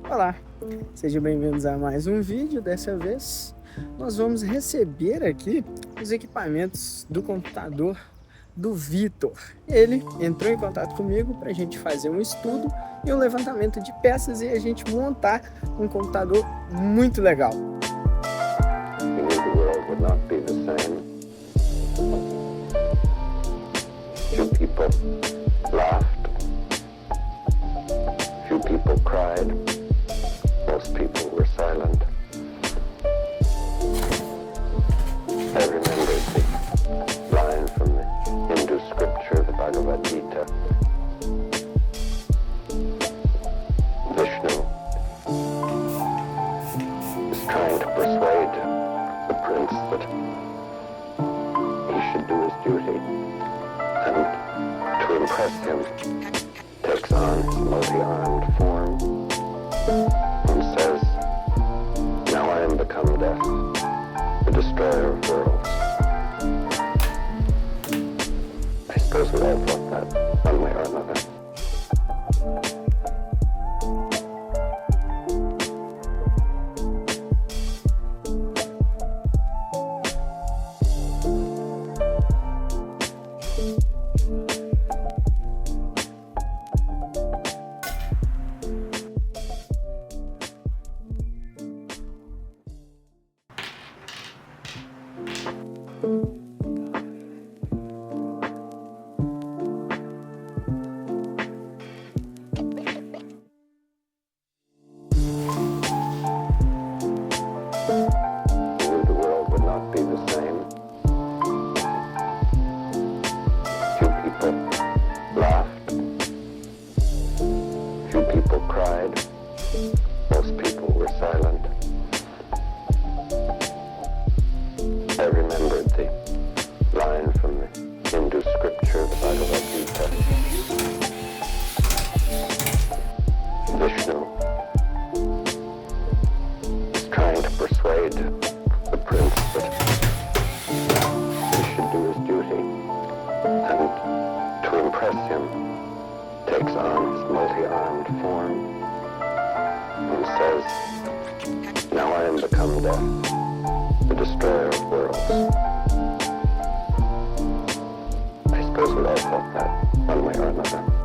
Olá, sejam bem-vindos a mais um vídeo. Dessa vez nós vamos receber aqui os equipamentos do computador do Vitor. Ele entrou em contato comigo para a gente fazer um estudo e um levantamento de peças e a gente montar um computador muito legal. Few people cried, most people were silent. I remembered the line from the Hindu scripture, the Bhagavad Gita. Vishnu is trying to persuade the prince that he should do his duty, and to impress him takes on multi-armed form and says, "Now I am become death, the destroyer of worlds." I suppose we all thought that one way or another. People cried, most people were silent. I remembered the line from the Hindu scripture, the Bhagavad Gita. Vishnu is trying to persuade the prince that he should do his duty, and to impress him takes on his multi-armed form and says, "Now I am become death, the destroyer of worlds." I suppose we all thought that one way or another.